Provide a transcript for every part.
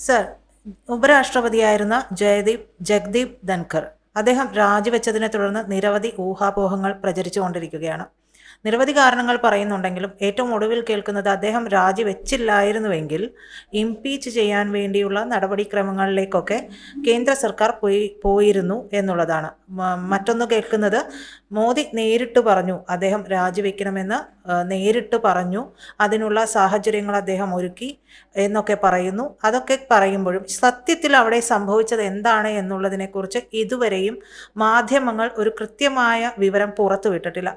Sir, ഉപരാഷ്ട്രപതിയായിരുന്ന Jagdeep Dhankhar അദ്ദേഹം രാജിവെച്ചതിനെ തുടർന്ന് നിരവധി ഊഹാപോഹങ്ങൾ പ്രചരിച്ചുകൊണ്ടിരിക്കുകയാണ്. നിരവധി കാരണങ്ങൾ പറയുന്നുണ്ടെങ്കിലും ഏറ്റവും ഒടുവിൽ കേൾക്കുന്നത് അദ്ദേഹം രാജിവെച്ചില്ലായിരുന്നുവെങ്കിൽ ഇംപീച്ച് ചെയ്യാൻ വേണ്ടിയുള്ള നടപടിക്രമങ്ങളിലേക്കൊക്കെ കേന്ദ്ര സർക്കാർ പോയിരുന്നു എന്നുള്ളതാണ്. മറ്റൊന്ന് കേൾക്കുന്നത് മോദി നേരിട്ട് പറഞ്ഞു അദ്ദേഹം രാജിവെക്കണമെന്ന് നേരിട്ട് പറഞ്ഞു, അതിനുള്ള സാഹചര്യങ്ങൾ അദ്ദേഹം ഒരുക്കി എന്നൊക്കെ പറയുന്നു. അതൊക്കെ പറയുമ്പോഴും സത്യത്തിൽ അവിടെ സംഭവിച്ചത് എന്താണ് എന്നുള്ളതിനെക്കുറിച്ച് ഇതുവരെയും മാധ്യമങ്ങൾ ഒരു കൃത്യമായ വിവരം പുറത്തുവിട്ടിട്ടില്ല.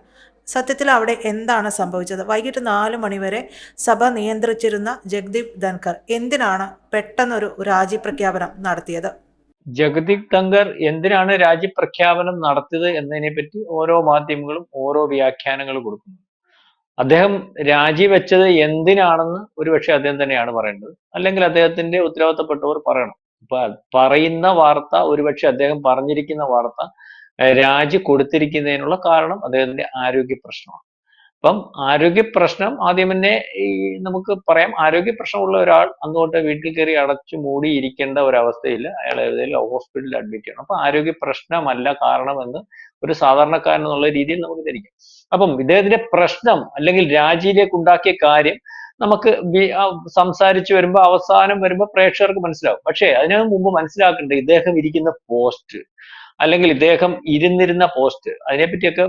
സത്യത്തിൽ അവിടെ എന്താണ് സംഭവിച്ചത്? വൈകിട്ട് 4 മണിവരെ സഭ നിയന്ത്രിച്ചിരുന്ന ജഗ്ദീപ് ധൻഖർ എന്തിനാണ് പെട്ടെന്നൊരു രാജിപ്രഖ്യാപനം നടത്തിയത്? ജഗദീപ് ധങ്കർ എന്തിനാണ് രാജ്യപ്രഖ്യാപനം നടത്തിയത് എന്നതിനെ പറ്റി ഓരോ മാധ്യമങ്ങളും ഓരോ വ്യാഖ്യാനങ്ങൾ കൊടുക്കുന്നു. അദ്ദേഹം രാജിവെച്ചത് എന്തിനാണെന്ന് ഒരുപക്ഷെ അദ്ദേഹം തന്നെയാണ് പറയേണ്ടത്, അല്ലെങ്കിൽ അദ്ദേഹത്തിന്റെ ഉത്തരവാദിത്തപ്പെട്ടവർ പറയണം. പറയുന്ന വാർത്ത, ഒരുപക്ഷെ അദ്ദേഹം പറഞ്ഞിരിക്കുന്ന വാർത്ത രാജി കൊടുത്തിരിക്കുന്നതിനുള്ള കാരണം അദ്ദേഹത്തിന്റെ ആരോഗ്യ പ്രശ്നമാണ്. അപ്പം ആരോഗ്യ പ്രശ്നം ആദ്യം തന്നെ നമുക്ക് പറയാം, ആരോഗ്യ പ്രശ്നമുള്ള ഒരാൾ അങ്ങോട്ട് വീട്ടിൽ കയറി അടച്ചു മൂടി ഇരിക്കേണ്ട ഒരവസ്ഥയില്ല, അയാൾ ഏതെങ്കിലും ഹോസ്പിറ്റലിൽ അഡ്മിറ്റ് ചെയ്യണം. അപ്പൊ ആരോഗ്യ പ്രശ്നമല്ല കാരണമെന്ന് ഒരു സാധാരണക്കാരൻ എന്നുള്ള രീതിയിൽ നമുക്ക് ധരിക്കാം. അപ്പം ഇദ്ദേഹത്തിന്റെ പ്രശ്നം അല്ലെങ്കിൽ രാജിയിലേക്ക് ഉണ്ടാക്കിയ കാര്യം നമുക്ക് സംസാരിച്ചു വരുമ്പോൾ അവസാനം വരുമ്പോൾ പ്രേക്ഷകർക്ക് മനസ്സിലാവും. പക്ഷേ അതിനു മുമ്പ് മനസ്സിലാക്കേണ്ടത് ഇദ്ദേഹം ഇരിക്കുന്ന പോസ്റ്റ് അല്ലെങ്കിൽ ഇദ്ദേഹം ഇരുന്നിരുന്ന പോസ്റ്റ്, അതിനെപ്പറ്റിയൊക്കെ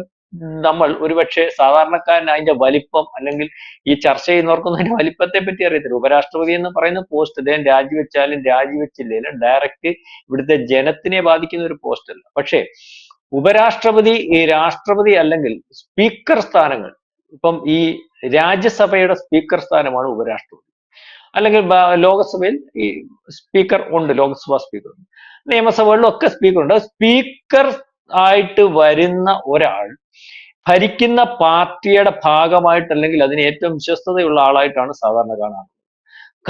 നമ്മൾ ഒരുപക്ഷെ സാധാരണക്കാരൻ അതിന്റെ വലിപ്പം അല്ലെങ്കിൽ ഈ ചർച്ച ചെയ്യുന്നവർക്കൊന്നും അതിന്റെ വലിപ്പത്തെ പറ്റി അറിയത്തില്ല. ഉപരാഷ്ട്രപതി എന്ന് പറയുന്ന പോസ്റ്റ് അദ്ദേഹം രാജിവെച്ചാലും രാജിവെച്ചില്ലേലും ഡയറക്റ്റ് ഇവിടുത്തെ ജനത്തിനെ ബാധിക്കുന്ന ഒരു പോസ്റ്റ് അല്ല. പക്ഷേ ഉപരാഷ്ട്രപതി, ഈ രാഷ്ട്രപതി അല്ലെങ്കിൽ സ്പീക്കർ സ്ഥാനങ്ങൾ, ഇപ്പം ഈ രാജ്യസഭയുടെ സ്പീക്കർ സ്ഥാനമാണ് ഉപരാഷ്ട്രപതി, അല്ലെങ്കിൽ ലോകസഭയിൽ ഈ സ്പീക്കർ ഉണ്ട്, ലോക്സഭാ സ്പീക്കർ ഉണ്ട്, നിയമസഭകളിലും ഒക്കെ സ്പീക്കർ ഉണ്ട്. സ്പീക്കർ ആയിട്ട് വരുന്ന ഒരാൾ ഭരിക്കുന്ന പാർട്ടിയുടെ ഭാഗമായിട്ട് അല്ലെങ്കിൽ അതിന് ഏറ്റവും വിശ്വസ്തതയുള്ള ആളായിട്ടാണ് സാധാരണ കാണാറ്.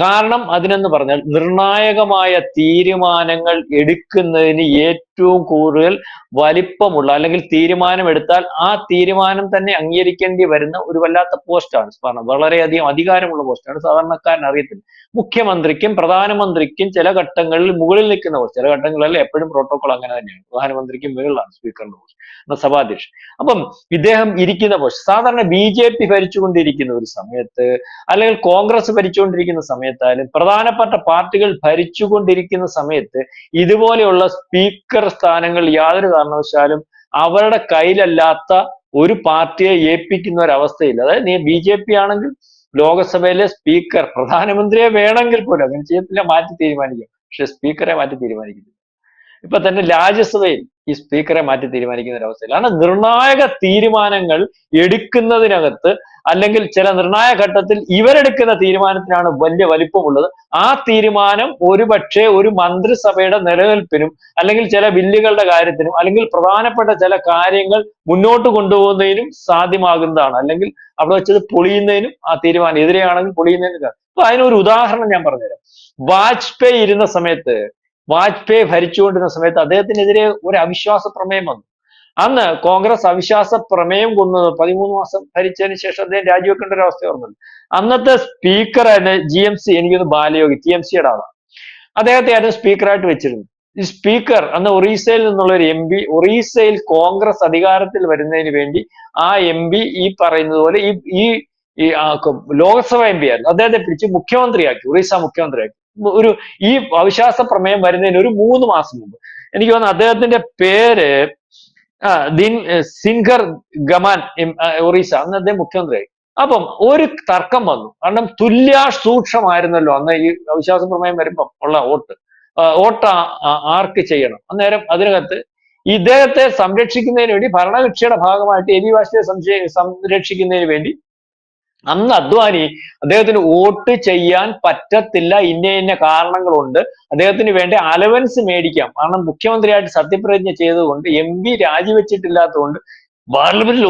കാരണം അതിനെന്ന് പറഞ്ഞാൽ നിർണായകമായ തീരുമാനങ്ങൾ എടുക്കുന്നതിന് ഏറ്റവും കൂടുതൽ വലിപ്പമുള്ള അല്ലെങ്കിൽ തീരുമാനം എടുത്താൽ ആ തീരുമാനം തന്നെ അംഗീകരിക്കേണ്ടി വരുന്ന ഒരു വല്ലാത്ത പോസ്റ്റാണ്. വളരെയധികം അധികാരമുള്ള പോസ്റ്റാണ്. സാധാരണക്കാരൻ അറിയത്തില്ല. മുഖ്യമന്ത്രിക്കും പ്രധാനമന്ത്രിക്കും ചില ഘട്ടങ്ങളിൽ മുകളിൽ നിൽക്കുന്ന പോസ്റ്റ്, ചില ഘട്ടങ്ങളിലല്ല, എപ്പോഴും പ്രോട്ടോകോൾ അങ്ങനെ തന്നെയാണ്. പ്രധാനമന്ത്രിക്കും മുകളിലാണ് സ്പീക്കറിന്റെ പോസ്റ്റ്, സഭാധ്യക്ഷൻ. അപ്പം ഇദ്ദേഹം ഇരിക്കുന്ന പോസ്റ്റ് സാധാരണ BJP ഭരിച്ചുകൊണ്ടിരിക്കുന്ന ഒരു സമയത്ത് അല്ലെങ്കിൽ കോൺഗ്രസ് ഭരിച്ചുകൊണ്ടിരിക്കുന്ന സമയത്തായാലും പ്രധാനപ്പെട്ട പാർട്ടികൾ ഭരിച്ചുകൊണ്ടിരിക്കുന്ന സമയത്ത് ഇതുപോലെയുള്ള സ്പീക്കർ സ്ഥാനങ്ങൾ യാതൊരു കാരണവശാലും അവരുടെ കയ്യിലല്ലാത്ത ഒരു പാർട്ടിയെ ഏൽപ്പിക്കുന്ന ഒരവസ്ഥയില്ല. അതായത് BJP ആണെങ്കിൽ ലോകസഭയിലെ സ്പീക്കർ പ്രധാനമന്ത്രിയെ വേണമെങ്കിൽ പോലും അങ്ങനെ ചെയ്യത്തില്ല, മാറ്റി തീരുമാനിക്കും. പക്ഷെ സ്പീക്കറെ മാറ്റി തീരുമാനിക്കുന്നില്ല. ഇപ്പൊ തന്നെ രാജ്യസഭയിൽ ഈ സ്പീക്കറെ മാറ്റി തീരുമാനിക്കുന്ന ഒരു അവസ്ഥയിലാണ്. നിർണായക തീരുമാനങ്ങൾ എടുക്കുന്നതിനകത്ത് അല്ലെങ്കിൽ ചില നിർണായക ഘട്ടത്തിൽ ഇവരെടുക്കുന്ന തീരുമാനത്തിനാണ് വലിയ വലിപ്പമുള്ളത്. ആ തീരുമാനം ഒരുപക്ഷെ ഒരു മന്ത്രിസഭയുടെ നിലനിൽപ്പിനും അല്ലെങ്കിൽ ചില ബില്ലുകളുടെ കാര്യത്തിനും അല്ലെങ്കിൽ പ്രധാനപ്പെട്ട ചില കാര്യങ്ങൾ മുന്നോട്ട് കൊണ്ടുപോകുന്നതിനും സാധ്യമാകുന്നതാണ്. അല്ലെങ്കിൽ അവിടെ വെച്ചത് പൊളിയുന്നതിനും ആ തീരുമാനം എതിരെയാണെങ്കിൽ പൊളിയുന്നതിനും. അപ്പൊ അതിനൊരു ഉദാഹരണം ഞാൻ പറഞ്ഞുതരാം. വാജ്പേയി ഇരുന്ന സമയത്ത്, വാജ്പേയി ഭരിച്ചുകൊണ്ടിരുന്ന സമയത്ത് അദ്ദേഹത്തിനെതിരെ ഒരു അവിശ്വാസ പ്രമേയം വന്നു. അന്ന് കോൺഗ്രസ് അവിശ്വാസ പ്രമേയം കൊണ്ടുവന്നു. 13 മാസം ഭരിച്ചതിന് ശേഷം അദ്ദേഹം രാജിവെക്കേണ്ട ഒരു അവസ്ഥ വന്നത്. അന്നത്തെ സ്പീക്കറായിരുന്നു GMC, എനിക്കൊന്ന് ബാലയോഗി, TMCയുടെ ആളാണ്. അദ്ദേഹത്തെയായിരുന്നു സ്പീക്കറായിട്ട് വെച്ചിരുന്നത്. ഈ സ്പീക്കർ അന്ന് ഒറീസയിൽ നിന്നുള്ള ഒരു MP, ഒറീസയിൽ കോൺഗ്രസ് അധികാരത്തിൽ വരുന്നതിന് വേണ്ടി ആ MP ഈ പറയുന്നത് പോലെ ഈ ലോക്സഭ MP ആയിരുന്നു. അദ്ദേഹത്തെ പിടിച്ച് മുഖ്യമന്ത്രിയാക്കി, ഒറീസ മുഖ്യമന്ത്രിയാക്കി. ഈ അവിശ്വാസ പ്രമേയം വരുന്നതിന് ഒരു 3 മാസം മുമ്പ്. എനിക്ക് തോന്നുന്നു അദ്ദേഹത്തിന്റെ പേര് സിൻഹർ ഗമാൻ, ഒറീസ, അന്ന് അദ്ദേഹം മുഖ്യമന്ത്രിയായി. അപ്പം ഒരു തർക്കം വന്നു. കാരണം തുല്യാസൂക്ഷ്മമായിരുന്നല്ലോ അന്ന് ഈ അവിശ്വാസ പ്രമേയം വരുമ്പം ഉള്ള വോട്ട് ആർക്ക് ചെയ്യണം. അന്നേരം അതിനകത്ത് ഇദ്ദേഹത്തെ സംരക്ഷിക്കുന്നതിന് വേണ്ടി ഭരണകക്ഷിയുടെ ഭാഗമായിട്ട് AB വാജ്പേയിയെ സംരക്ഷിക്കുന്നതിന് വേണ്ടി അന്ന് അദ്വാനി അദ്ദേഹത്തിന് വോട്ട് ചെയ്യാൻ പറ്റത്തില്ല, ഇന്ന കാരണങ്ങളുണ്ട്, അദ്ദേഹത്തിന് വേണ്ടി അലവൻസ് മേടിക്കാം, കാരണം മുഖ്യമന്ത്രിയായിട്ട് സത്യപ്രതിജ്ഞ ചെയ്തതുകൊണ്ട് MP രാജിവെച്ചിട്ടില്ലാത്തതുകൊണ്ട് പാർലമെന്റിൽ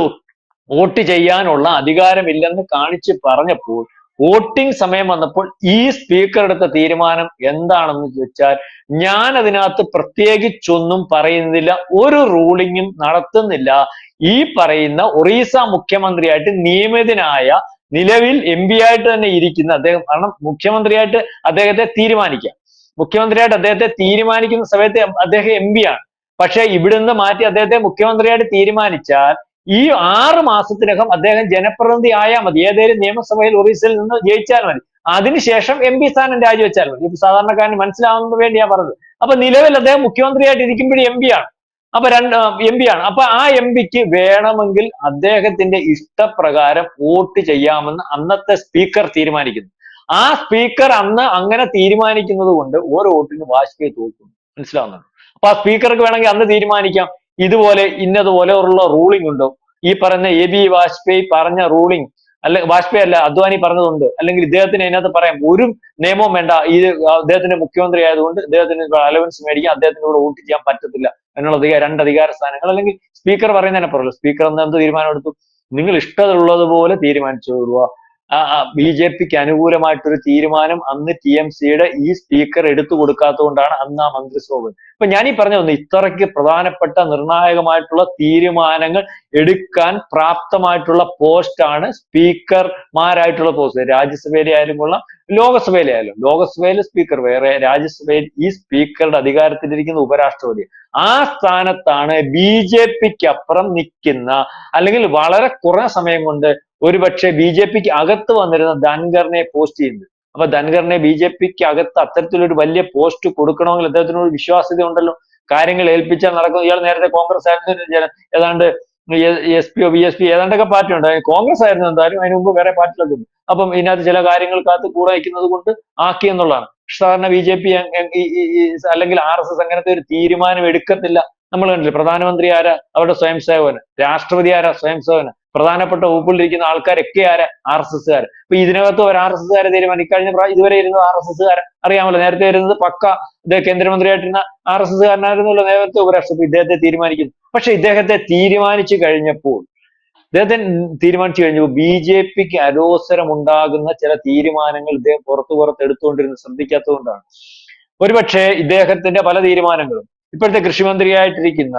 വോട്ട് ചെയ്യാനുള്ള അധികാരമില്ലെന്ന് കാണിച്ച് പറഞ്ഞപ്പോൾ വോട്ടിംഗ് സമയം വന്നപ്പോൾ ഈ സ്പീക്കർ എടുത്ത തീരുമാനം എന്താണെന്ന് വെച്ചാൽ, ഞാൻ അതിനകത്ത് പ്രത്യേകിച്ചൊന്നും പറയുന്നില്ല, ഒരു റൂളിങ്ങും നടത്തുന്നില്ല, ഈ പറയുന്ന ഒറീസ മുഖ്യമന്ത്രിയായിട്ട് നിയമിതനായ നിലവിൽ MP ആയിട്ട് തന്നെ ഇരിക്കുന്ന അദ്ദേഹം, കാരണം മുഖ്യമന്ത്രിയായിട്ട് അദ്ദേഹത്തെ തീരുമാനിക്കാം, മുഖ്യമന്ത്രിയായിട്ട് അദ്ദേഹത്തെ തീരുമാനിക്കുന്ന സമയത്ത് അദ്ദേഹം MP ആണ്. പക്ഷെ ഇവിടുന്ന് മാറ്റി അദ്ദേഹത്തെ മുഖ്യമന്ത്രിയായിട്ട് തീരുമാനിച്ചാൽ ഈ 6 മാസത്തിനകം അദ്ദേഹം ജനപ്രതിനിധി ആയാൽ മതി. ഏതെങ്കിലും നിയമസഭയിൽ ഒറീസയിൽ നിന്ന് ജയിച്ചാൽ മതി. അതിനുശേഷം MP സ്ഥാനം രാജിവെച്ചാൽ മതി. ഇത് സാധാരണക്കാരന് മനസ്സിലാവുന്നതിന് വേണ്ടിയാ പറഞ്ഞത്. അപ്പൊ നിലവിൽ അദ്ദേഹം മുഖ്യമന്ത്രിയായിട്ട് ഇരിക്കുമ്പോഴും MP ആണ്. അപ്പൊ MP ആണ്. അപ്പൊ ആ MPക്ക് വേണമെങ്കിൽ അദ്ദേഹത്തിന്റെ ഇഷ്ടപ്രകാരം വോട്ട് ചെയ്യാമെന്ന് അന്നത്തെ സ്പീക്കർ തീരുമാനിക്കുന്നു. ആ സ്പീക്കർ അന്ന് അങ്ങനെ തീരുമാനിക്കുന്നത് കൊണ്ട് ഓരോ വോട്ടിന് വാജ്പേയി തോൽക്കുന്നു. മനസ്സിലാവുന്നുണ്ടോ? അപ്പൊ ആ സ്പീക്കർക്ക് വേണമെങ്കിൽ അന്ന് തീരുമാനിക്കാം ഇതുപോലെ ഇന്നതുപോലെ ഉള്ള റൂളിംഗ് ഉണ്ടോ, ഈ പറയുന്ന AB വാജ്പേയി പറഞ്ഞ റൂളിംഗ് വാജ്പേയി അല്ല അദ്വാനി പറഞ്ഞതുണ്ട്, അല്ലെങ്കിൽ ഇദ്ദേഹത്തിന് അതിനകത്ത് പറയാം ഒരു നിയമവും വേണ്ട, ഇത് അദ്ദേഹത്തിന്റെ മുഖ്യമന്ത്രി ആയതുകൊണ്ട് അദ്ദേഹത്തിന് അലവൻസ് മേടിക്കാം, അദ്ദേഹത്തിന് ഇവിടെ വോട്ട് ചെയ്യാൻ പറ്റത്തില്ല എന്നുള്ള രണ്ട് അധികാര സ്ഥാനങ്ങൾ, അല്ലെങ്കിൽ സ്പീക്കർ പറയുന്നതിനെ പറയല്ലോ, സ്പീക്കർ എന്ത് തീരുമാനം എടുത്തു, നിങ്ങൾ ഇഷ്ടമുള്ളതുപോലെ തീരുമാനിച്ചോളുക. BJPക്ക് അനുകൂലമായിട്ടൊരു തീരുമാനം അന്ന് TMCയുടെ ഈ സ്പീക്കർ എടുത്തു കൊടുക്കാത്തതുകൊണ്ടാണ് അന്ന് ആ മന്ത്രിസഭ. അപ്പൊ ഞാൻ ഈ പറഞ്ഞു ഇത്രയ്ക്ക് പ്രധാനപ്പെട്ട നിർണായകമായിട്ടുള്ള തീരുമാനങ്ങൾ എടുക്കാൻ പ്രാപ്തമായിട്ടുള്ള പോസ്റ്റാണ് സ്പീക്കർമാരായിട്ടുള്ള പോസ്റ്റ്. രാജ്യസഭയിലെ ആയാലും കൊള്ളാം, ലോകസഭയിലെ ആയാലും. ലോകസഭയിൽ സ്പീക്കർ വേറെ, രാജ്യസഭയിൽ ഈ സ്പീക്കറുടെ അധികാരത്തിലിരിക്കുന്ന ഉപരാഷ്ട്രപതി. ആ സ്ഥാനത്താണ് BJPക്ക് അപ്പുറം നിൽക്കുന്ന, അല്ലെങ്കിൽ വളരെ കുറഞ്ഞ സമയം കൊണ്ട് ഒരുപക്ഷെ BJPക്ക് അകത്ത് വന്നിരുന്ന ധൻഖറിനെ പോസ്റ്റ് ചെയ്യുന്നത്. അപ്പൊ ധൻഖറിനെ BJPക്ക് അകത്ത് അത്തരത്തിലൊരു വലിയ പോസ്റ്റ് കൊടുക്കണമെങ്കിൽ അദ്ദേഹത്തിനൊരു വിശ്വാസ്യത ഉണ്ടല്ലോ, കാര്യങ്ങൾ ഏൽപ്പിച്ചാൽ നടക്കും. ഇയാൾ നേരത്തെ കോൺഗ്രസ് ആയിരുന്നു, ഏതാണ്ട് SPO BSP ഏതാണ്ടൊക്കെ പാർട്ടി ഉണ്ട്. കോൺഗ്രസ് ആയിരുന്നു എന്തായാലും, അതിന് മുമ്പ് വേറെ പാർട്ടികളൊക്കെ ഉണ്ട്. അപ്പം ഇതിനകത്ത് ചില കാര്യങ്ങൾക്കകത്ത് കൂടെ വയ്ക്കുന്നത് കൊണ്ട് ആക്കി എന്നുള്ളതാണ്. സാധാരണ BJP അല്ലെങ്കിൽ RSS അങ്ങനത്തെ ഒരു തീരുമാനം എടുക്കത്തില്ല. നമ്മൾ കണ്ടില്ലേ, പ്രധാനമന്ത്രി ആരാ? അവരുടെ സ്വയം സേവകന്. രാഷ്ട്രപതി ആരാ? സ്വയം സേവകന്. പ്രധാനപ്പെട്ട വകുപ്പിലിരിക്കുന്ന ആൾക്കാരൊക്കെ ആരാ? RSSകാര്. അപ്പൊ ഇതിനകത്ത് ഒരു RSSകാരെ തീരുമാനം, ഇതുവരെ ഇരുന്നത് RSSകാരൻ അറിയാമല്ലോ, നേരത്തെ ഇരുന്നത് പക്ക കേന്ദ്രമന്ത്രിയായിട്ടിരുന്ന RSSകാരനായിരുന്നല്ലോ നേരത്തെ ഉപരാഷ്ട്രപതി. ഇദ്ദേഹത്തെ തീരുമാനിക്കുന്നു. പക്ഷെ ഇദ്ദേഹത്തെ തീരുമാനിച്ചു കഴിഞ്ഞപ്പോൾ BJPക്ക് അരോസരം ഉണ്ടാകുന്ന ചില തീരുമാനങ്ങൾ ഇദ്ദേഹം പുറത്ത് എടുത്തുകൊണ്ടിരുന്ന് ശ്രദ്ധിക്കാത്തതുകൊണ്ടാണ്. ഒരുപക്ഷെ ഇദ്ദേഹത്തിന്റെ പല തീരുമാനങ്ങളും ഇപ്പോഴത്തെ കൃഷിമന്ത്രിയായിട്ടിരിക്കുന്ന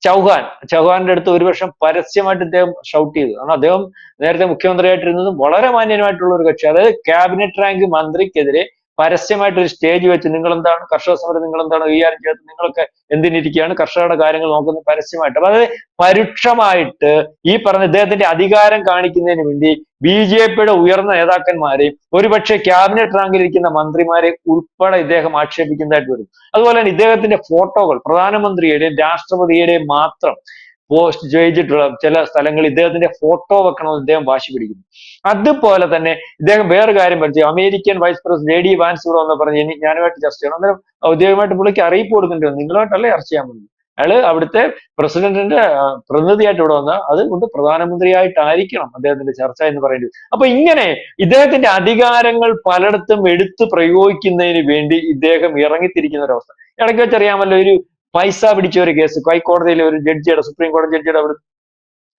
ചൗഹാന്റെ അടുത്ത് ഒരുപക്ഷെ പരസ്യമായിട്ട് ഇദ്ദേഹം ഷൗട്ട് ചെയ്തു. കാരണം അദ്ദേഹം നേരത്തെ മുഖ്യമന്ത്രിയായിട്ടിരുന്നതും വളരെ മാന്യമായിട്ടുള്ള ഒരു കക്ഷി. അതായത് ക്യാബിനറ്റ് റാങ്ക് മന്ത്രിക്കെതിരെ പരസ്യമായിട്ട് ഒരു സ്റ്റേജ് വെച്ച് നിങ്ങൾ എന്താണ് കർഷക സമരം, നിങ്ങൾ എന്താണ് കൈകാര്യം ചെയ്യാത്തത്, നിങ്ങളൊക്കെ എന്തിനിരിക്കുകയാണ്, കർഷകരുടെ കാര്യങ്ങൾ നോക്കുന്നത് പരസ്യമായിട്ട്. അപ്പൊ അതായത് പരോക്ഷമായിട്ട് ഈ പറഞ്ഞ ഇദ്ദേഹത്തിന്റെ അധികാരം കാണിക്കുന്നതിന് വേണ്ടി BJPയുടെ ഉയർന്ന നേതാക്കന്മാരെയും ഒരുപക്ഷെ ക്യാബിനറ്റ് റാങ്കിലിരിക്കുന്ന മന്ത്രിമാരെ ഉൾപ്പെടെ ഇദ്ദേഹം ആക്ഷേപിക്കുന്നതായിട്ട് വരും. അതുപോലെ തന്നെ ഇദ്ദേഹത്തിന്റെ ഫോട്ടോകൾ പ്രധാനമന്ത്രിയുടെയും രാഷ്ട്രപതിയുടെയും മാത്രം പോസ്റ്റ് ചെയ്തിട്ടുള്ള ചില സ്ഥലങ്ങളിൽ ഇദ്ദേഹത്തിന്റെ ഫോട്ടോ വെക്കണമെന്ന് ഇദ്ദേഹം വാശി പിടിക്കുന്നു. അതുപോലെ തന്നെ ഇദ്ദേഹം വേറെ കാര്യം പഠിച്ചു. American vice president JD Vance ഇവിടെ വന്ന് പറഞ്ഞ് ഞാനുമായിട്ട് ചർച്ച ചെയ്യണം. അന്നേരം ഔദ്യോഗികമായിട്ട് പുള്ളിക്ക് അറിയിപ്പ് കൊടുക്കുന്നുണ്ട്, നിങ്ങളുമായിട്ടല്ലേ ചർച്ച ചെയ്യാൻ പോകുന്നത്. അയാള് അവിടുത്തെ പ്രസിഡന്റിന്റെ പ്രതിനിധിയായിട്ട് ഇവിടെ വന്ന, അതുകൊണ്ട് പ്രധാനമന്ത്രിയായിട്ടായിരിക്കണം അദ്ദേഹത്തിന്റെ ചർച്ച എന്ന് പറയുന്നത്. അപ്പൊ ഇങ്ങനെ ഇദ്ദേഹത്തിന്റെ അധികാരങ്ങൾ പലയിടത്തും എടുത്തു പ്രയോഗിക്കുന്നതിന് വേണ്ടി ഇദ്ദേഹം ഇറങ്ങിത്തിരിക്കുന്ന ഒരവസ്ഥ. ഇടയ്ക്ക് വെച്ചറിയാമല്ലോ, ഒരു പൈസ പിടിച്ച ഒരു കേസ് ഹൈക്കോടതിയിലെ ഒരു ജഡ്ജിയുടെ, സുപ്രീം കോടതി ജഡ്ജിയുടെ അവിടെ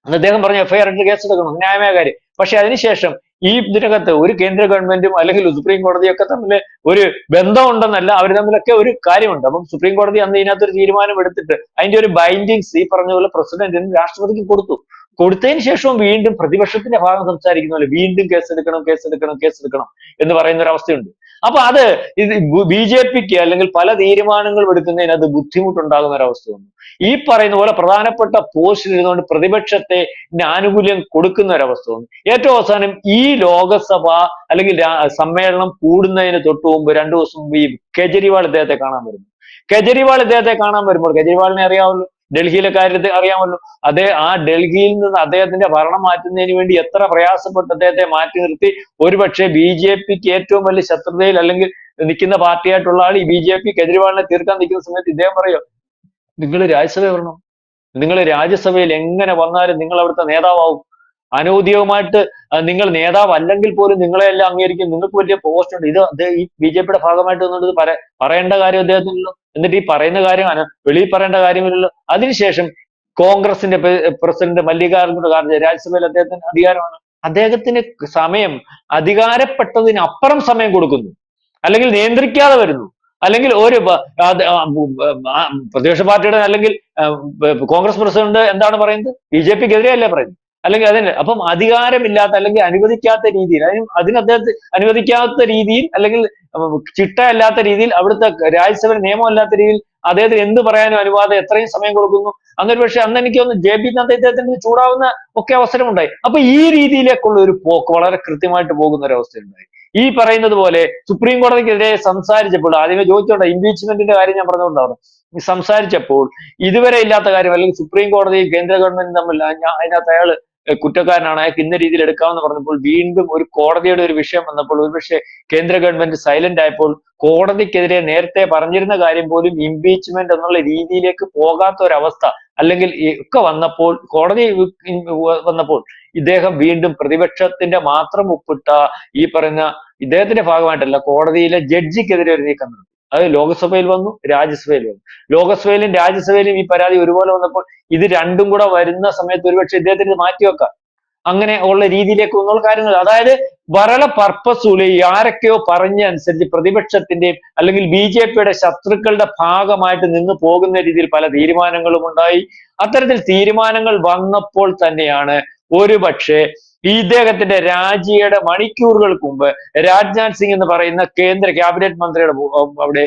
അദ്ദേഹം പറഞ്ഞ FIR ഇട്ട് കേസ് എടുക്കണം, ന്യായമായ കാര്യം. പക്ഷെ അതിനുശേഷം ഈ ഇതിനകത്ത് ഒരു കേന്ദ്ര ഗവൺമെന്റും അല്ലെങ്കിൽ സുപ്രീം കോടതിയൊക്കെ തമ്മിൽ ഒരു ബന്ധമുണ്ടെന്നല്ല, അവർ തമ്മിലൊക്കെ ഒരു കാര്യമുണ്ട്. അപ്പം സുപ്രീം കോടതി അന്ന് ഇതിനകത്തൊരു തീരുമാനം എടുത്തിട്ട് അതിന്റെ ഒരു ബൈൻഡിങ്സ് ഈ പറഞ്ഞ പോലെ പ്രസിഡന്റിനും രാഷ്ട്രപതിക്കും കൊടുത്തതിന് ശേഷവും വീണ്ടും പ്രതിപക്ഷത്തിന്റെ ഭാഗം സംസാരിക്കുന്ന പോലെ വീണ്ടും കേസെടുക്കണം എന്ന് പറയുന്ന ഒരു അവസ്ഥയുണ്ട്. അപ്പൊ അത് BJPക്ക് അല്ലെങ്കിൽ പല തീരുമാനങ്ങളും എടുക്കുന്നതിന് അത് ബുദ്ധിമുട്ടുണ്ടാകുന്ന ഒരവസ്ഥ വന്നു. ഈ പറയുന്ന പോലെ പ്രധാനപ്പെട്ട പോസ്റ്റിൽ ഇരുന്നുകൊണ്ട് പ്രതിപക്ഷത്തെ ആനുകൂല്യം കൊടുക്കുന്ന ഒരവസ്ഥ വന്നു. ഏറ്റവും അവസാനം ഈ ലോകസഭ അല്ലെങ്കിൽ സമ്മേളനം കൂടുന്നതിന് തൊട്ട് മുമ്പ് 2 ദിവസം മുമ്പ് ഈ കെജ്രിവാൾ ഇദ്ദേഹത്തെ കാണാൻ വരുന്നു. കെജ്രിവാളിനെ അറിയാമല്ലോ, ഡൽഹിയിലെ കാര്യത്തെ അറിയാമല്ലോ. ആ ഡൽഹിയിൽ നിന്ന് അദ്ദേഹത്തിന്റെ ഭരണം മാറ്റുന്നതിന് വേണ്ടി എത്ര പ്രയാസപ്പെട്ട് അദ്ദേഹത്തെ മാറ്റി നിർത്തി. ഒരുപക്ഷെ BJPക്ക് ഏറ്റവും വലിയ ശത്രുതയിൽ അല്ലെങ്കിൽ നിൽക്കുന്ന പാർട്ടിയായിട്ടുള്ള ആൾ ഈ BJP കെജ്രിവാളിനെ തീർക്കാൻ നിൽക്കുന്ന സമയത്ത് ഇദ്ദേഹം പറയോ, നിങ്ങൾ രാജ്യസഭ വരണം, നിങ്ങൾ രാജ്യസഭയിൽ എങ്ങനെ വന്നാലും നിങ്ങൾ അവിടുത്തെ നേതാവാകും, അനൗദ്യോഗികമായിട്ട് നിങ്ങൾ നേതാവ് അല്ലെങ്കിൽ പോലും നിങ്ങളെ എല്ലാം അംഗീകരിക്കും, നിങ്ങൾക്ക് വലിയ പോസ്റ്റ് ഉണ്ട്. ഇത് ഈ BJPയുടെ ഭാഗമായിട്ട് വന്നുകൊണ്ട് പറയേണ്ട കാര്യം അദ്ദേഹത്തിനല്ലോ. എന്നിട്ട് ഈ പറയുന്ന കാര്യം വെളിയിൽ പറയേണ്ട കാര്യമില്ലല്ലോ. അതിനുശേഷം കോൺഗ്രസിന്റെ പ്രസിഡന്റ് മല്ലികാർജുന ഖാർഗെ, രാജ്യസഭയിൽ അദ്ദേഹത്തിന് അധികാരമാണ്. അദ്ദേഹത്തിന് അധികാരപ്പെട്ടതിന് അപ്പുറം സമയം കൊടുക്കുന്നു, അല്ലെങ്കിൽ നിയന്ത്രിക്കാതെ വരുന്നു, അല്ലെങ്കിൽ ഒരു പ്രതിപക്ഷ പാർട്ടിയുടെ അല്ലെങ്കിൽ കോൺഗ്രസ് പ്രസിഡന്റ് എന്താണ് പറയുന്നത്, BJPക്കെതിരെയല്ലേ പറയുന്നത്. അല്ലെങ്കിൽ അതിന് അപ്പം അധികാരമില്ലാത്ത അല്ലെങ്കിൽ അനുവദിക്കാത്ത രീതിയിൽ അതിന് അദ്ദേഹത്തെ അനുവദിക്കാത്ത രീതിയിൽ അല്ലെങ്കിൽ ചിട്ടയല്ലാത്ത രീതിയിൽ അവിടുത്തെ രാജ്യസഭ നിയമമല്ലാത്ത രീതിയിൽ അദ്ദേഹത്തിന് എന്ത് പറയാനും അനുവാദം എത്രയും സമയം കൊടുക്കുന്നു. അന്നൊരു പക്ഷേ അന്ന് എനിക്ക് തോന്നുന്നു JP നദ്ദ ഇദ്ദേഹത്തിന് ചൂടാവുന്ന ഒക്കെ അവസരമുണ്ടായി. അപ്പൊ ഈ രീതിയിലേക്കുള്ള ഒരു പോക്ക് വളരെ കൃത്യമായിട്ട് പോകുന്ന ഒരു അവസ്ഥയുണ്ടായി. ഈ പറയുന്നത് പോലെ സുപ്രീം കോടതിക്കെതിരെ സംസാരിച്ചപ്പോൾ ആദ്യമേ ചോദിച്ചോട്ടെ, ഇംപീച്ച്മെന്റിന്റെ കാര്യം ഞാൻ പറഞ്ഞുകൊണ്ടാണ് സംസാരിച്ചപ്പോൾ ഇതുവരെ ഇല്ലാത്ത കാര്യം അല്ലെങ്കിൽ സുപ്രീം കോടതിയും കേന്ദ്ര ഗവൺമെന്റും തമ്മിൽ അതിനകത്ത് അയാള് കുറ്റക്കാരനാണ്, അയാൾക്ക് ഇന്ന രീതിയിൽ എടുക്കാമെന്ന് പറഞ്ഞപ്പോൾ വീണ്ടും ഒരു കോടതിയുടെ ഒരു വിഷയം വന്നപ്പോൾ ഒരുപക്ഷെ കേന്ദ്ര ഗവൺമെന്റ് സൈലന്റ് ആയപ്പോൾ കോടതിക്കെതിരെ നേരത്തെ പറഞ്ഞിരുന്ന കാര്യം പോലും ഇംപീച്ച്മെന്റ് എന്നുള്ള രീതിയിലേക്ക് പോകാത്ത ഒരവസ്ഥ അല്ലെങ്കിൽ ഒക്കെ വന്നപ്പോൾ കോടതി വന്നപ്പോൾ ഇദ്ദേഹം വീണ്ടും പ്രതിപക്ഷത്തിന്റെ മാത്രം ഒപ്പിട്ട ഈ പറയുന്ന ഇദ്ദേഹത്തിന്റെ ഭാഗമായിട്ടല്ല കോടതിയിലെ ജഡ്ജിക്കെതിരെ ഒരു നീക്കം നടത്തി. അത് ലോക്സഭയിൽ വന്നു, രാജ്യസഭയിൽ വന്നു. ലോക്സഭയിലും രാജ്യസഭയിലും ഈ പരാതി ഒരുപോലെ വന്നപ്പോൾ ഇത് രണ്ടും കൂടെ വരുന്ന സമയത്ത് ഒരുപക്ഷെ ഇദ്ദേഹത്തിന് മാറ്റിവെക്കാം. അങ്ങനെ ഉള്ള രീതിയിലേക്ക് ഒന്നുള്ള കാര്യങ്ങൾ, അതായത് വരള പർപ്പസ്ഫുള്ളി ആരൊക്കെയോ പറഞ്ഞ അനുസരിച്ച് പ്രതിപക്ഷത്തിന്റെയും അല്ലെങ്കിൽ BJPയുടെ ശത്രുക്കളുടെ ഭാഗമായിട്ട് നിന്ന് പോകുന്ന രീതിയിൽ പല തീരുമാനങ്ങളും ഉണ്ടായി. അത്തരത്തിൽ തീരുമാനങ്ങൾ വന്നപ്പോൾ തന്നെയാണ് ഒരുപക്ഷെ ഇദ്ദേഹത്തിന്റെ രാജിയുടെ മണിക്കൂറുകൾക്ക് മുമ്പ് രാജ്നാഥ് സിംഗ് എന്ന് പറയുന്ന കേന്ദ്ര ക്യാബിനറ്റ് മന്ത്രിയുടെ അവിടെ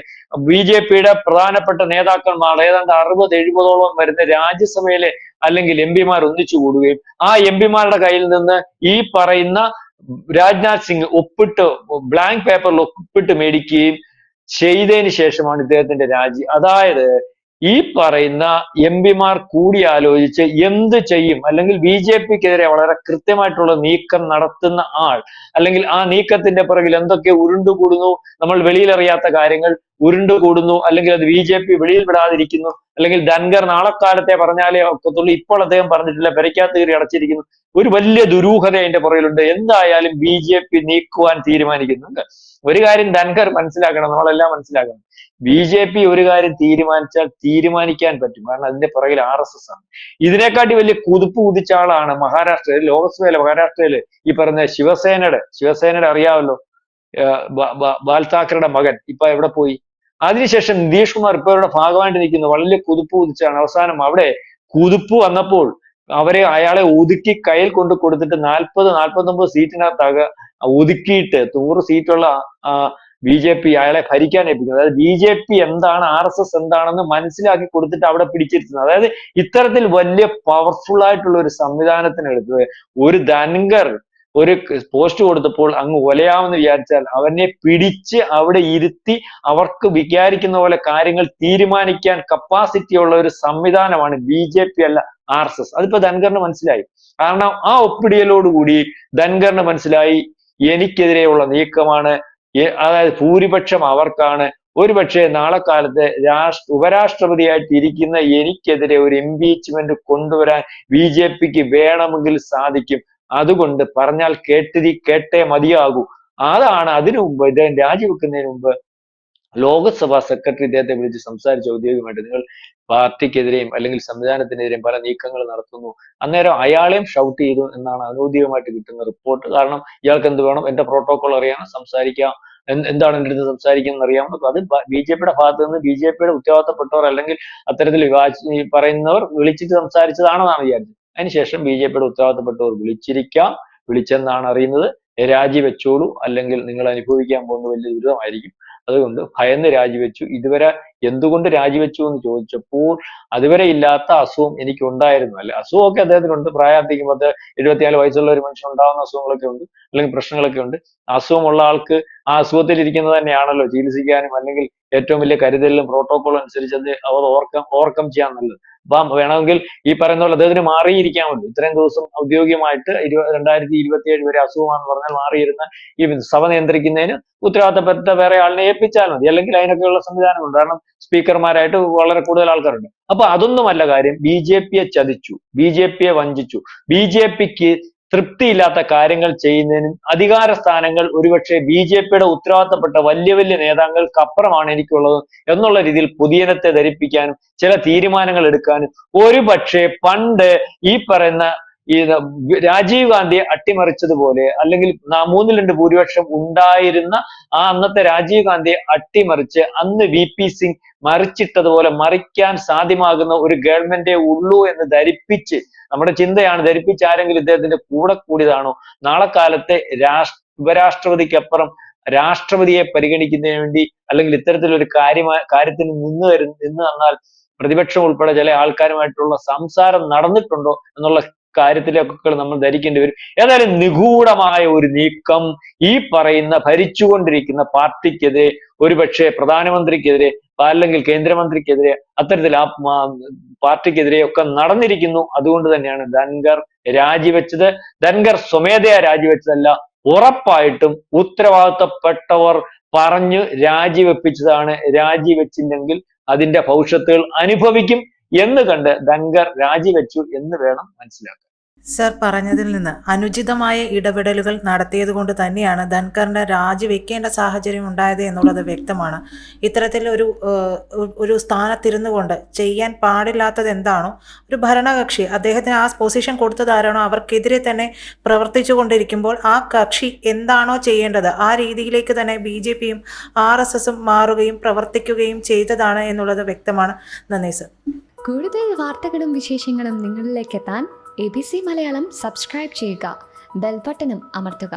BJPയുടെ പ്രധാനപ്പെട്ട നേതാക്കന്മാർ ഏതാണ്ട് 60-70ഓളം വരുന്ന രാജ്യസഭയിലെ അല്ലെങ്കിൽ MP മാർ ഒന്നിച്ചു കൂടുകയും ആ MP മാരുടെ കയ്യിൽ നിന്ന് ഈ പറയുന്ന രാജ്നാഥ് സിംഗ് ഒപ്പിട്ട് ബ്ലാങ്ക് പേപ്പറിൽ ഒപ്പിട്ട് മേടിക്കുകയും ചെയ്തതിന് ശേഷമാണ് ഇദ്ദേഹത്തിന്റെ രാജി. അതായത് ഈ പറയുന്ന MP മാർ കൂടിയാലോചിച്ച് എന്ത് ചെയ്യും, അല്ലെങ്കിൽ BJPക്കെതിരെ വളരെ കൃത്യമായിട്ടുള്ള നീക്കം നടത്തുന്ന ആൾ, അല്ലെങ്കിൽ ആ നീക്കത്തിന്റെ പിറകിൽ എന്തൊക്കെ ഉരുണ്ടുകൂടുന്നു, നമ്മൾ വെളിയിലറിയാത്ത കാര്യങ്ങൾ ഉരുണ്ടുകൂടുന്നു, അല്ലെങ്കിൽ അത് BJP വെളിയിൽ വിടാതിരിക്കുന്നു, അല്ലെങ്കിൽ ധൻഖർ നാളെക്കാലത്തെ പറഞ്ഞാലേ ഒക്കത്തുള്ളൂ, ഇപ്പോൾ അദ്ദേഹം പറഞ്ഞിട്ടില്ല, പെരയ്ക്കകത്ത് കയറി അടച്ചിരിക്കുന്നു, ഒരു വലിയ ദുരൂഹത അതിന്റെ പുറകിലുണ്ട്. എന്തായാലും BJP നീക്കുവാൻ തീരുമാനിക്കുന്നുണ്ട്. ഒരു കാര്യം ധൻഖർ മനസ്സിലാക്കണം, നമ്മളെല്ലാം മനസ്സിലാക്കണം, BJP ഒരു കാര്യം തീരുമാനിച്ചാൽ തീരുമാനിക്കാൻ പറ്റും, കാരണം അതിന്റെ പുറകിൽ RSS ആണ്. ഇതിനെക്കാട്ടി വലിയ കുതിപ്പ് കുതിച്ച ആളാണ് മഹാരാഷ്ട്രയിൽ, ലോക്സഭയിലെ മഹാരാഷ്ട്രയില് ഈ പറഞ്ഞ ശിവസേനയുടെ അറിയാമല്ലോ, ബാൽ താക്കറയുടെ മകൻ ഇപ്പൊ എവിടെ പോയി? അതിനുശേഷം നിതീഷ് കുമാർ ഇപ്പൊ അവരുടെ ഭാഗമായിട്ട് നിൽക്കുന്നു. വളരെ കുതിപ്പ് കുതിച്ചാണ്. അവസാനം അവിടെ കുതിപ്പ് വന്നപ്പോൾ അയാളെ ഒതുക്കി കയ്യിൽ കൊണ്ട് കൊടുത്തിട്ട് 40-49 സീറ്റിനകത്താകെ ഒതുക്കിയിട്ട് 100 സീറ്റുള്ള BJP അയാളെ ഭരിക്കാൻ ഏൽപ്പിക്കുന്നത്. അതായത് BJP എന്താണ്, RSS എന്താണെന്ന് മനസ്സിലാക്കി കൊടുത്തിട്ട് അവിടെ പിടിച്ചിരുത്തുന്നത്. അതായത് ഇത്തരത്തിൽ വലിയ പവർഫുൾ ആയിട്ടുള്ള ഒരു സംവിധാനത്തിനെടുത്ത് ഒരു ധൻഖർ ഒരു പോസ്റ്റ് കൊടുത്തപ്പോൾ അങ്ങ് ഒലയാമെന്ന് വിചാരിച്ചാൽ അവനെ പിടിച്ച് അവിടെ ഇരുത്തി അവർക്ക് വിചാരിക്കുന്ന പോലെ കാര്യങ്ങൾ തീരുമാനിക്കാൻ കപ്പാസിറ്റി ഉള്ള ഒരു സംവിധാനമാണ് BJP അല്ല RSS. അതിപ്പോ ധൻഖറിന് മനസ്സിലായി. കാരണം ആ ഒപ്പിടിയലോടുകൂടി ധൻഖറിന് മനസ്സിലായി എനിക്കെതിരെയുള്ള നീക്കമാണ്, അതായത് ഭൂരിപക്ഷം അവർക്കാണ്, ഒരുപക്ഷെ നാളെ കാലത്ത് ഉപരാഷ്ട്രപതിയായിട്ട് ഇരിക്കുന്ന എനിക്കെതിരെ ഒരു ഇംപീച്ച്മെന്റ് കൊണ്ടുവരാൻ BJPക്ക് വേണമെങ്കിൽ സാധിക്കും. അതുകൊണ്ട് പറഞ്ഞാൽ കേട്ടേ മതിയാകൂ. അതാണ് അതിനു മുമ്പ് ഇദ്ദേഹം രാജിവെക്കുന്നതിന് മുമ്പ് ലോക്സഭാ സെക്രട്ടറി ഇദ്ദേഹത്തെ വിളിച്ച് സംസാരിച്ച് ഔദ്യോഗികമായിട്ട് നിങ്ങൾ പാർട്ടിക്കെതിരെയും അല്ലെങ്കിൽ സംവിധാനത്തിനെതിരെയും പല നീക്കങ്ങൾ നടത്തുന്നു. അന്നേരം അയാളെയും ഷൗട്ട് ചെയ്തു എന്നാണ് ഔദ്യോഗികമായിട്ട് കിട്ടുന്ന റിപ്പോർട്ട്. കാരണം ഇയാൾക്ക് എന്ത് വേണം, എന്റെ പ്രോട്ടോകോൾ അറിയാം, സംസാരിക്കാം, എന്താണ് എൻ്റെ അടുത്ത് സംസാരിക്കുന്നത് അറിയാമോ, അത് BJPയുടെ ഭാഗത്ത് നിന്ന് BJPയുടെ ഉത്തരവാദിത്തപ്പെട്ടവർ അല്ലെങ്കിൽ അത്തരത്തിൽ പറയുന്നവർ വിളിച്ചിട്ട് സംസാരിച്ചതാണെന്നാണ് വിചാരിച്ചത്. അതിനുശേഷം BJPയുടെ ഉത്തരവാദിത്തപ്പെട്ടവർ വിളിച്ചെന്നാണ് അറിയുന്നത്. രാജിവെച്ചോളൂ, അല്ലെങ്കിൽ നിങ്ങൾ അനുഭവിക്കാൻ പോകുന്ന വലിയ ദുരിതമായിരിക്കും. അതുകൊണ്ട് ഭയന്ന് രാജിവെച്ചു. ഇതുവരെ എന്തുകൊണ്ട് രാജിവെച്ചു എന്ന് ചോദിച്ചപ്പോൾ അതുവരെ ഇല്ലാത്ത അസുഖം എനിക്ക് ഉണ്ടായിരുന്നു. അല്ലെ, അസുഖമൊക്കെ അദ്ദേഹത്തിനുണ്ട്. പ്രായാധികം 74 വയസ്സുള്ള ഒരു മനുഷ്യൻ ഉണ്ടാകുന്ന അസുഖങ്ങളൊക്കെ ഉണ്ട്, അല്ലെങ്കിൽ പ്രശ്നങ്ങളൊക്കെ ഉണ്ട്. അസുഖമുള്ള ആൾക്ക് ആ അസുഖത്തിൽ ഇരിക്കുന്നത് തന്നെയാണല്ലോ ചികിത്സിക്കാനും അല്ലെങ്കിൽ ഏറ്റവും വലിയ കരുതലിലും പ്രോട്ടോകോളും അനുസരിച്ച് അത് അവർ ഓവർകം ചെയ്യാൻ നല്ലത്. അപ്പം വേണമെങ്കിൽ ഈ പറയുന്ന പോലെ അദ്ദേഹത്തിന് മാറിയിരിക്കാമല്ലോ. ഇത്രയും ദിവസം ഔദ്യോഗികമായിട്ട് 2027 വരെ അസുഖമാണെന്ന് പറഞ്ഞാൽ മാറിയിരുന്ന ഈ സഭ നിയന്ത്രിക്കുന്നതിന് ഉത്തരവാദിത്തപ്പെട്ട വേറെ ആളിനെ ഏൽപ്പിച്ചാൽ മതി, അല്ലെങ്കിൽ അതിനൊക്കെയുള്ള സംവിധാനങ്ങളുണ്ട്. കാരണം സ്പീക്കർമാരായിട്ട് വളരെ കൂടുതൽ ആൾക്കാരുണ്ട്. അപ്പൊ അതൊന്നുമല്ല കാര്യം. BJPയെ ചതിച്ചു, BJPയെ വഞ്ചിച്ചു, BJPക്ക് തൃപ്തിയില്ലാത്ത കാര്യങ്ങൾ ചെയ്യുന്നതിനും അധികാര സ്ഥാനങ്ങൾ ഒരുപക്ഷെ BJPയുടെ ഉത്തരവാദിത്തപ്പെട്ട വലിയ വലിയ നേതാക്കൾക്ക് അപ്പുറമാണ് എനിക്കുള്ളത് എന്നുള്ള രീതിയിൽ പൊതുജനത്തെ ധരിപ്പിക്കാനും ചില തീരുമാനങ്ങൾ എടുക്കാനും ഒരുപക്ഷെ പണ്ട് ഈ പറയുന്ന രാജീവ് ഗാന്ധിയെ അട്ടിമറിച്ചതുപോലെ, അല്ലെങ്കിൽ 3/2 ഭൂരിപക്ഷം ഉണ്ടായിരുന്ന ആ അന്നത്തെ രാജീവ് ഗാന്ധിയെ അട്ടിമറിച്ച് അന്ന് VP സിംഗ് മറിച്ചിട്ടതുപോലെ മറിക്കാൻ സാധ്യമാകുന്ന ഒരു ഗവൺമെന്റേ ഉള്ളൂ എന്ന് ധരിപ്പിച്ച് നമ്മുടെ ചിന്തയാണ്, ധരിപ്പിച്ച് ആരെങ്കിലും ഇദ്ദേഹത്തിന്റെ കൂടെ കൂടിയതാണോ? നാളെ കാലത്തെ ഉപരാഷ്ട്രപതിക്കപ്പുറം രാഷ്ട്രപതിയെ പരിഗണിക്കുന്നതിന് വേണ്ടി അല്ലെങ്കിൽ ഇത്തരത്തിലൊരു കാര്യത്തിന് നിന്ന് തന്നാൽ പ്രതിപക്ഷം ഉൾപ്പെടെ ചില ആൾക്കാരുമായിട്ടുള്ള സംസാരം നടന്നിട്ടുണ്ടോ എന്നുള്ള കാര്യത്തിലൊക്കെ നമ്മൾ ധരിക്കേണ്ടി വരും. ഏതായാലും നിഗൂഢമായ ഒരു നീക്കം ഈ പറയുന്ന ഭരിച്ചുകൊണ്ടിരിക്കുന്ന പാർട്ടിക്കെതിരെ, ഒരുപക്ഷെ പ്രധാനമന്ത്രിക്കെതിരെ അല്ലെങ്കിൽ കേന്ദ്രമന്ത്രിക്കെതിരെ, അത്തരത്തിൽ ആ പാർട്ടിക്കെതിരെ ഒക്കെ നടന്നിരിക്കുന്നു. അതുകൊണ്ട് തന്നെയാണ് ധൻഖർ രാജിവെച്ചത്. ധൻഖർ സ്വമേധയാ രാജിവെച്ചതല്ല, ഉറപ്പായിട്ടും ഉത്തരവാദിത്തപ്പെട്ടവർ പറഞ്ഞു രാജിവെപ്പിച്ചതാണ്. രാജിവെച്ചില്ലെങ്കിൽ അതിന്റെ ഭവിഷ്യത്തുകൾ അനുഭവിക്കും എന്ന് കണ്ട് ധൻഖർ രാജിവെച്ചു എന്ന് വേണം മനസ്സിലാക്കാൻ. സർ പറഞ്ഞതിൽ നിന്ന് അനുചിതമായ ഇടപെടലുകൾ നടത്തിയത് കൊണ്ട് തന്നെയാണ് ധൻഖറിന്റെ രാജിവെക്കേണ്ട സാഹചര്യം ഉണ്ടായത് എന്നുള്ളത് വ്യക്തമാണ്. ഇത്തരത്തിൽ ഒരു സ്ഥാനത്തിരുന്നു കൊണ്ട് ചെയ്യാൻ പാടില്ലാത്തത് എന്താണോ, ഒരു ഭരണകക്ഷി അദ്ദേഹത്തിന് ആ പൊസിഷൻ കൊടുത്തതാരാണോ അവർക്കെതിരെ തന്നെ പ്രവർത്തിച്ചു കൊണ്ടിരിക്കുമ്പോൾ ആ കക്ഷി എന്താണോ ചെയ്യേണ്ടത് ആ രീതിയിലേക്ക് തന്നെ BJPയും RSSും മാറുകയും പ്രവർത്തിക്കുകയും ചെയ്തതാണ് എന്നുള്ളത് വ്യക്തമാണ്. നന്ദി സർ. കൂടുതൽ വാർത്തകളും വിശേഷങ്ങളും നിങ്ങളിലേക്ക് എത്താൻ ABC മലയാളം സബ്സ്ക്രൈബ് ചെയ്യുക, ബെൽ ബട്ടണും അമർത്തുക.